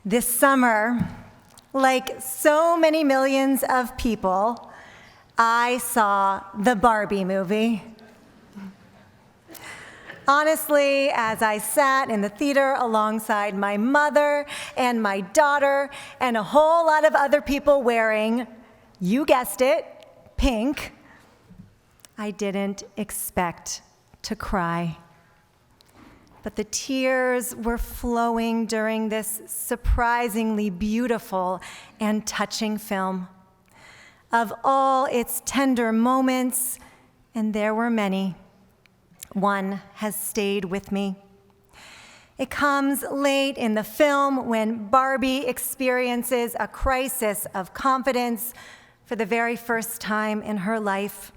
This summer, like so many millions of people, I saw the Barbie movie. Honestly, as I sat in the theater alongside my mother and my daughter and a whole lot of other people wearing, you guessed it, pink, I didn't expect to cry. But the tears were flowing during this surprisingly beautiful and touching film. Of all its tender moments, and there were many, one has stayed with me. It comes late in the film when Barbie experiences a crisis of confidence for the very first time in her life.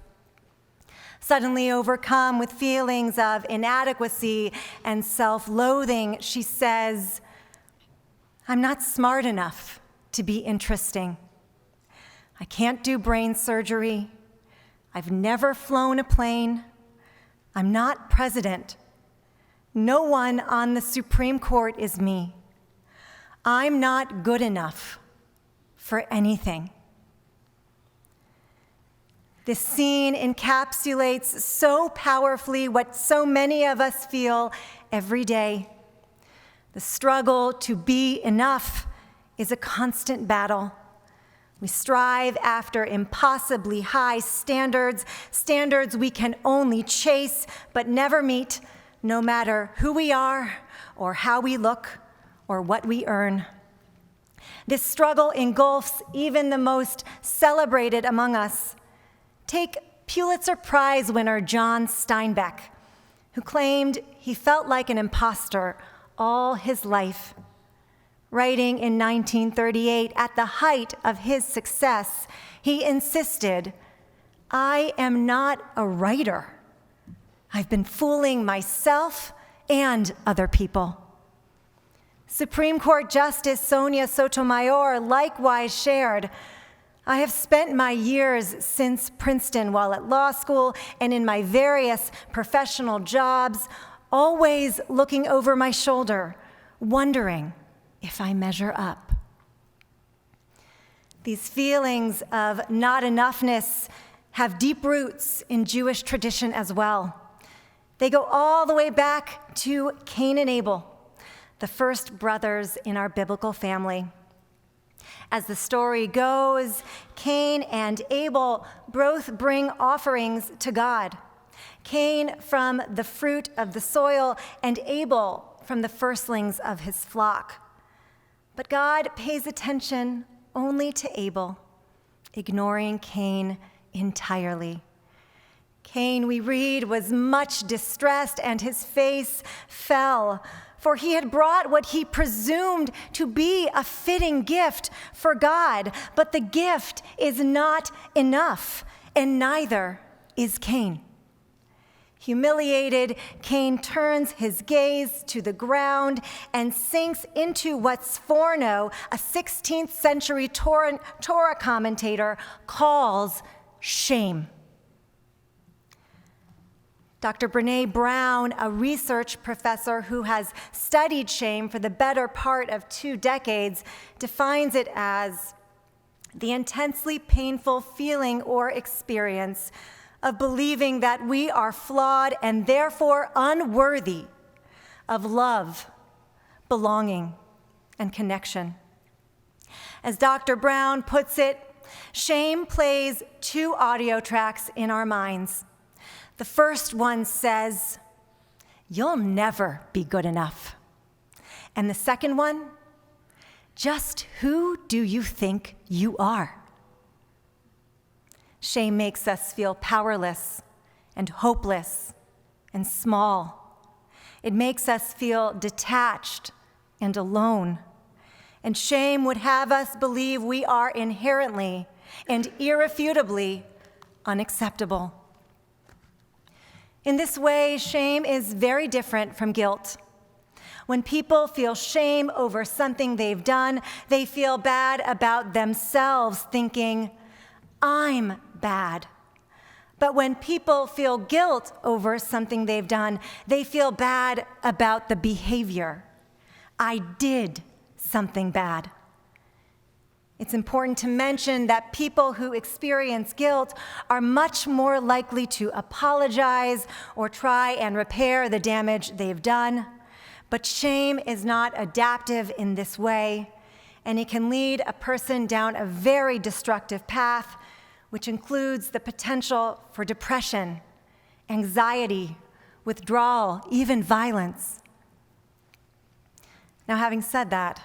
Suddenly overcome with feelings of inadequacy and self-loathing, she says, "I'm not smart enough to be interesting. I can't do brain surgery. I've never flown a plane. I'm not president. No one on the Supreme Court is me. I'm not good enough for anything." This scene encapsulates so powerfully what so many of us feel every day. The struggle to be enough is a constant battle. We strive after impossibly high standards we can only chase but never meet, no matter who we are or how we look or what we earn. This struggle engulfs even the most celebrated among us. Take Pulitzer Prize winner John Steinbeck, who claimed he felt like an imposter all his life. Writing in 1938, at the height of his success, he insisted, "I am not a writer. I've been fooling myself and other people." Supreme Court Justice Sonia Sotomayor likewise shared, "I have spent my years since Princeton while at law school and in my various professional jobs, always looking over my shoulder, wondering if I measure up." These feelings of not enoughness have deep roots in Jewish tradition as well. They go all the way back to Cain and Abel, the first brothers in our biblical family. As the story goes, Cain and Abel both bring offerings to God. Cain from the fruit of the soil, and Abel from the firstlings of his flock. But God pays attention only to Abel, ignoring Cain entirely. Cain, we read, was much distressed, and his face fell, for he had brought what he presumed to be a fitting gift for God, but the gift is not enough, and neither is Cain. Humiliated, Cain turns his gaze to the ground and sinks into what Sforno, a 16th century Torah commentator, calls shame. Dr. Brene Brown, a research professor who has studied shame for the better part of 2 decades, defines it as the intensely painful feeling or experience of believing that we are flawed and therefore unworthy of love, belonging, and connection. As Dr. Brown puts it, shame plays 2 audio tracks in our minds. The first one says, "You'll never be good enough." And the second one, "Just who do you think you are?" Shame makes us feel powerless and hopeless and small. It makes us feel detached and alone. And shame would have us believe we are inherently and irrefutably unacceptable. In this way, shame is very different from guilt. When people feel shame over something they've done, they feel bad about themselves, thinking, "I'm bad." But when people feel guilt over something they've done, they feel bad about the behavior. "I did something bad. It's important to mention that people who experience guilt are much more likely to apologize or try and repair the damage they've done. But shame is not adaptive in this way, and it can lead a person down a very destructive path, which includes the potential for depression, anxiety, withdrawal, even violence. Now, having said that,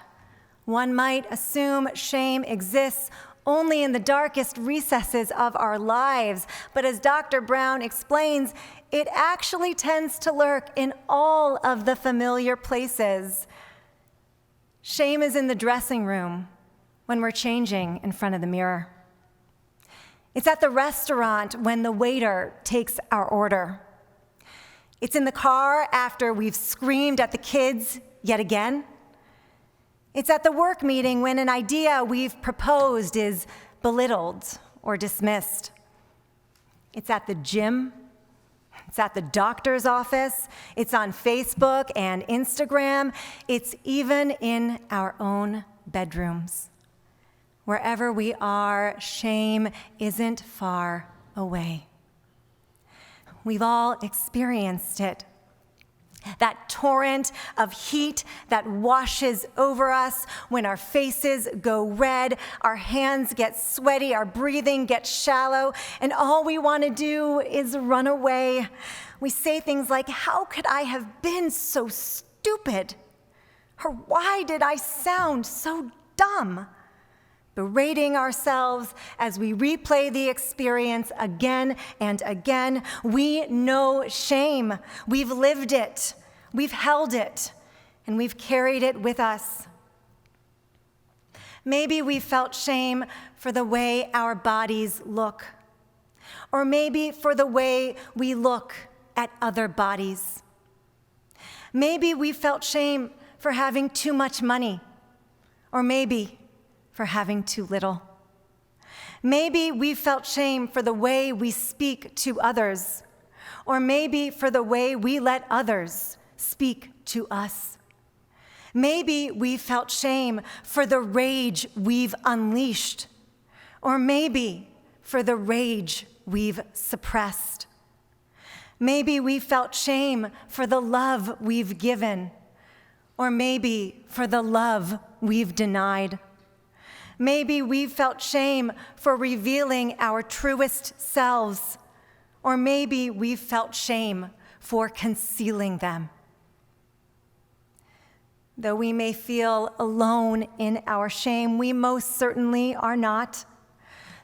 one might assume shame exists only in the darkest recesses of our lives, but as Dr. Brown explains, it actually tends to lurk in all of the familiar places. Shame is in the dressing room when we're changing in front of the mirror. It's at the restaurant when the waiter takes our order. It's in the car after we've screamed at the kids yet again. It's at the work meeting when an idea we've proposed is belittled or dismissed. It's at the gym. It's at the doctor's office. It's on Facebook and Instagram. It's even in our own bedrooms. Wherever we are, shame isn't far away. We've all experienced it. That torrent of heat that washes over us when our faces go red, our hands get sweaty, our breathing gets shallow, and all we want to do is run away. We say things like, "How could I have been so stupid?" Or "Why did I sound so dumb?" Berating ourselves as we replay the experience again and again. We know shame. We've lived it. We've held it. And we've carried it with us. Maybe we felt shame for the way our bodies look. Or maybe for the way we look at other bodies. Maybe we felt shame for having too much money. Or maybe for having too little. Maybe we felt shame for the way we speak to others, or maybe for the way we let others speak to us. Maybe we felt shame for the rage we've unleashed, or maybe for the rage we've suppressed. Maybe we felt shame for the love we've given, or maybe for the love we've denied. Maybe we felt shame for revealing our truest selves, or maybe we felt shame for concealing them. Though we may feel alone in our shame, we most certainly are not.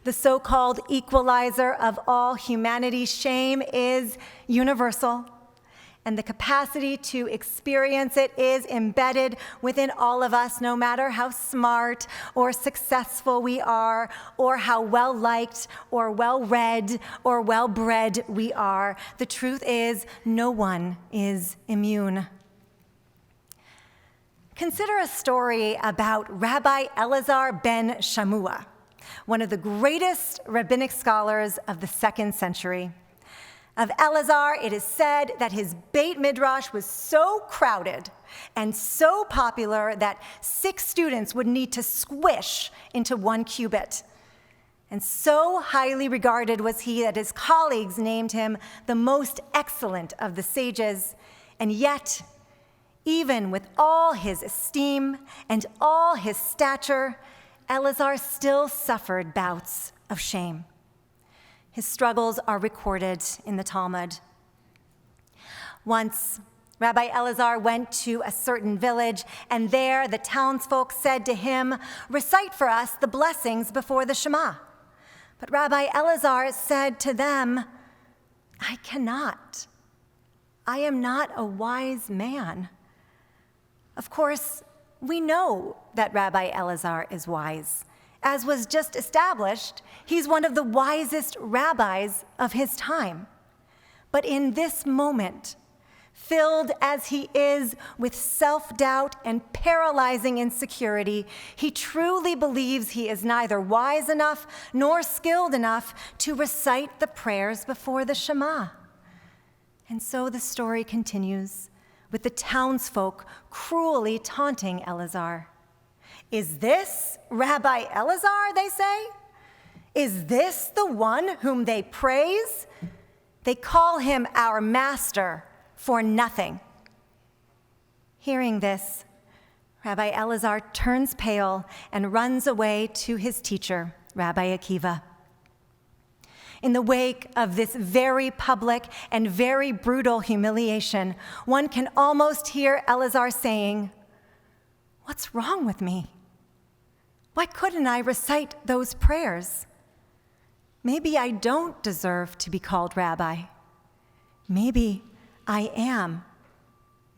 The so-called equalizer of all humanity, shame, is universal. And the capacity to experience it is embedded within all of us, no matter how smart or successful we are, or how well-liked or well-read or well-bred we are. The truth is, no one is immune. Consider a story about Rabbi Eleazar ben Shammua, one of the greatest rabbinic scholars of the 2nd century. Of Eleazar, it is said that his Beit Midrash was so crowded and so popular that 6 students would need to squish into 1 cubit. And so highly regarded was he that his colleagues named him the most excellent of the sages. And yet, even with all his esteem and all his stature, Eleazar still suffered bouts of shame. His struggles are recorded in the Talmud. Once, Rabbi Eleazar went to a certain village, and there the townsfolk said to him, "Recite for us the blessings before the Shema." But Rabbi Eleazar said to them, "I cannot. I am not a wise man." Of course, we know that Rabbi Eleazar is wise. As was just established, he's one of the wisest rabbis of his time. But in this moment, filled as he is with self-doubt and paralyzing insecurity, he truly believes he is neither wise enough nor skilled enough to recite the prayers before the Shema. And so the story continues, with the townsfolk cruelly taunting Eleazar. "Is this Rabbi Eleazar," they say? "Is this the one whom they praise? They call him our master for nothing." Hearing this, Rabbi Eleazar turns pale and runs away to his teacher, Rabbi Akiva. In the wake of this very public and very brutal humiliation, one can almost hear Eleazar saying, "What's wrong with me? Why couldn't I recite those prayers? Maybe I don't deserve to be called rabbi. Maybe I am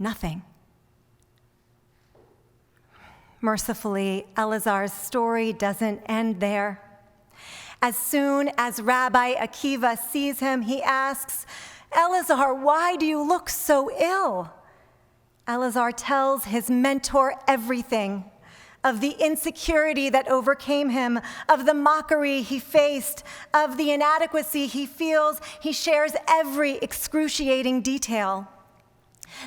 nothing." Mercifully, Eleazar's story doesn't end there. As soon as Rabbi Akiva sees him, he asks, "Eleazar, why do you look so ill?" Eleazar tells his mentor everything, of the insecurity that overcame him, of the mockery he faced, of the inadequacy he feels. He shares every excruciating detail.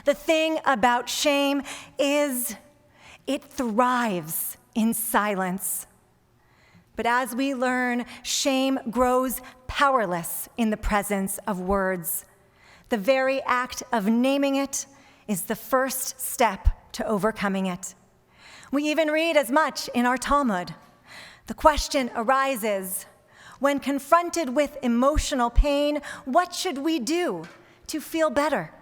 The thing about shame is it thrives in silence. But as we learn, shame grows powerless in the presence of words. The very act of naming it is the first step to overcoming it. We even read as much in our Talmud. The question arises, when confronted with emotional pain, what should we do to feel better?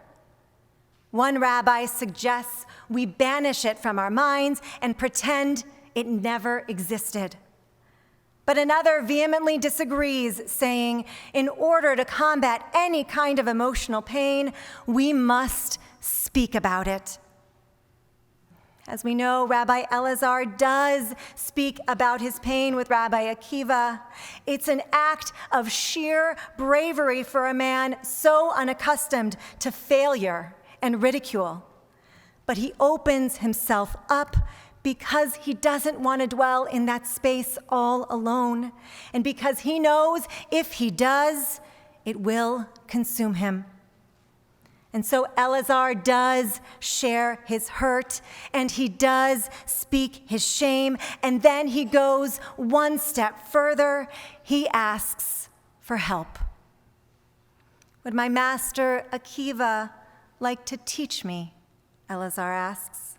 One rabbi suggests we banish it from our minds and pretend it never existed. But another vehemently disagrees, saying, in order to combat any kind of emotional pain, we must speak about it. As we know, Rabbi Eleazar does speak about his pain with Rabbi Akiva. It's an act of sheer bravery for a man so unaccustomed to failure and ridicule. But he opens himself up because he doesn't want to dwell in that space all alone, and because he knows if he does, it will consume him. And so Eleazar does share his hurt, and he does speak his shame, and then he goes one step further. He asks for help. Would my master Akiva like to teach me? Eleazar asks.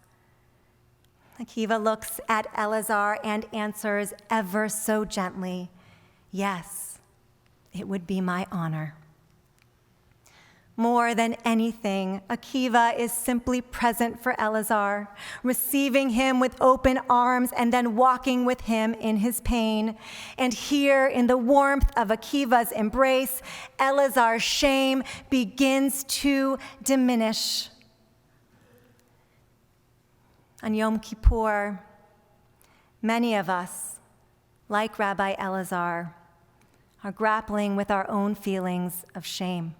Akiva looks at Eleazar and answers ever so gently, "Yes, it would be my honor." More than anything, Akiva is simply present for Eleazar, receiving him with open arms and then walking with him in his pain. And here, in the warmth of Akiva's embrace, Eleazar's shame begins to diminish. On Yom Kippur, many of us, like Rabbi Eleazar, are grappling with our own feelings of shame.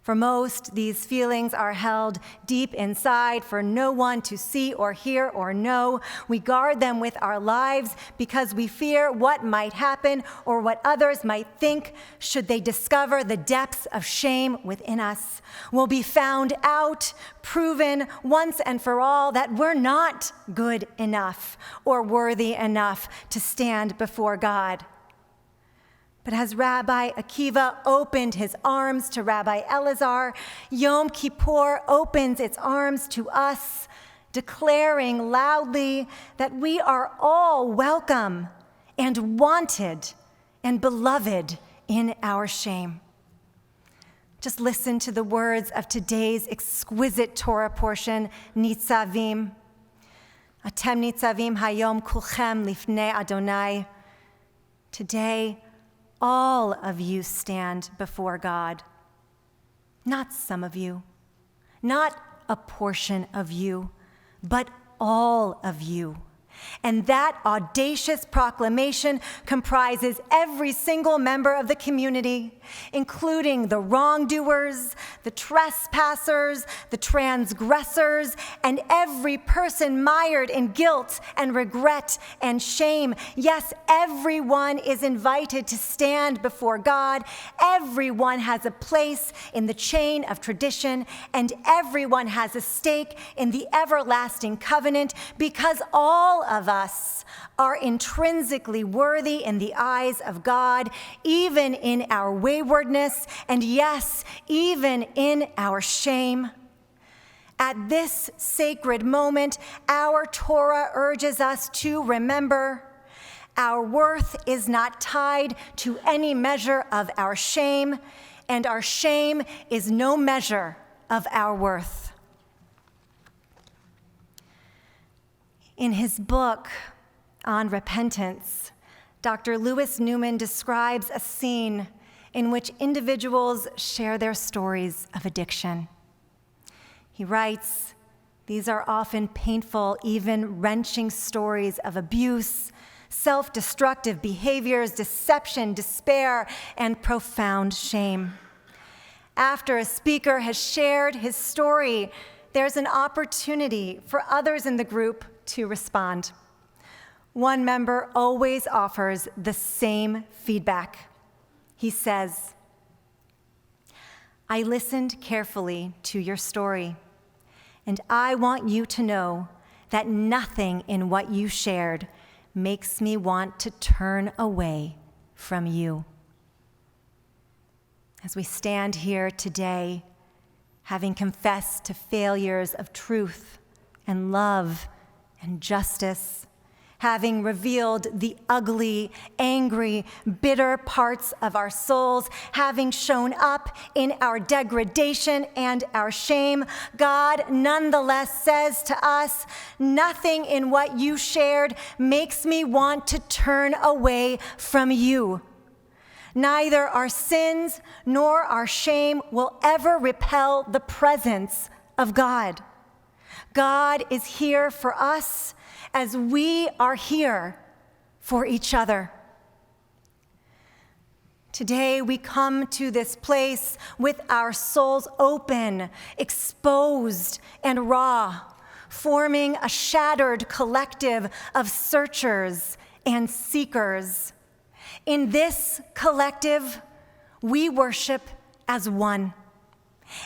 For most, these feelings are held deep inside for no one to see or hear or know. We guard them with our lives because we fear what might happen or what others might think should they discover the depths of shame within us. We'll be found out, proven once and for all that we're not good enough or worthy enough to stand before God. But as Rabbi Akiva opened his arms to Rabbi Eleazar, Yom Kippur opens its arms to us, declaring loudly that we are all welcome and wanted and beloved in our shame. Just listen to the words of today's exquisite Torah portion, Nitzavim. Atem nitzavim hayom kulchem lifnei Adonai. Today, all of you stand before God. Not some of you, not a portion of you, but all of you. And that audacious proclamation comprises every single member of the community, including the wrongdoers, the trespassers, the transgressors, and every person mired in guilt and regret and shame. Yes, everyone is invited to stand before God. Everyone has a place in the chain of tradition, and everyone has a stake in the everlasting covenant, because all of us are intrinsically worthy in the eyes of God, even in our waywardness, and yes, even in our shame. At this sacred moment, our Torah urges us to remember our worth is not tied to any measure of our shame, and our shame is no measure of our worth. In his book on repentance, Dr. Lewis Newman describes a scene in which individuals share their stories of addiction. He writes, "These are often painful, even wrenching stories of abuse, self-destructive behaviors, deception, despair, and profound shame. After a speaker has shared his story, there's an opportunity for others in the group to respond. One member always offers the same feedback. He says, 'I listened carefully to your story, and I want you to know that nothing in what you shared makes me want to turn away from you.' As we stand here today, having confessed to failures of truth and love and justice, having revealed the ugly, angry, bitter parts of our souls, having shown up in our degradation and our shame, God nonetheless says to us, 'Nothing in what you shared makes me want to turn away from you.' Neither our sins nor our shame will ever repel the presence of God. God is here for us as we are here for each other. Today we come to this place with our souls open, exposed, and raw, forming a shattered collective of searchers and seekers. In this collective, we worship as one.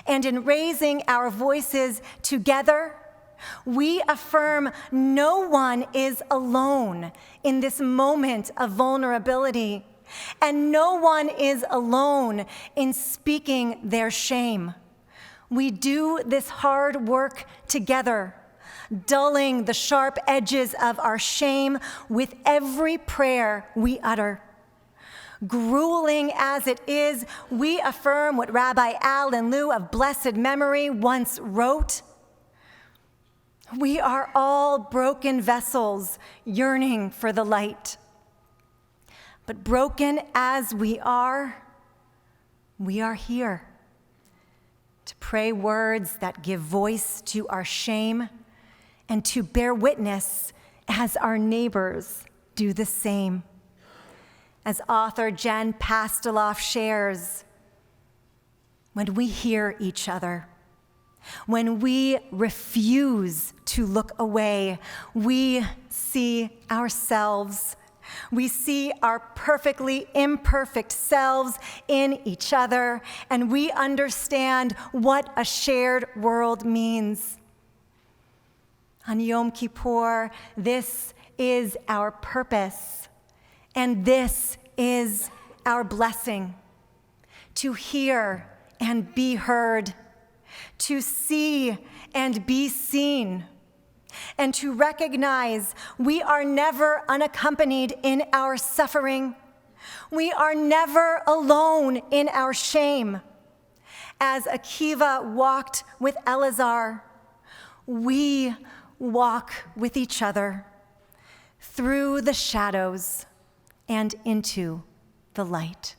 And in raising our voices together, we affirm no one is alone in this moment of vulnerability, and no one is alone in speaking their shame. We do this hard work together, dulling the sharp edges of our shame with every prayer we utter. Grueling as it is, we affirm what Rabbi Al in lieu of blessed memory once wrote: "We are all broken vessels yearning for the light. But broken as we are here to pray words that give voice to our shame and to bear witness as our neighbors do the same." As author Jen Pasteloff shares, when we hear each other, when we refuse to look away, we see ourselves. We see our perfectly imperfect selves in each other, and we understand what a shared world means. On Yom Kippur, this is our purpose, and this is our blessing: to hear and be heard, to see and be seen, and to recognize we are never unaccompanied in our suffering. We are never alone in our shame. As Akiva walked with Eleazar, we walk with each other through the shadows and into the light.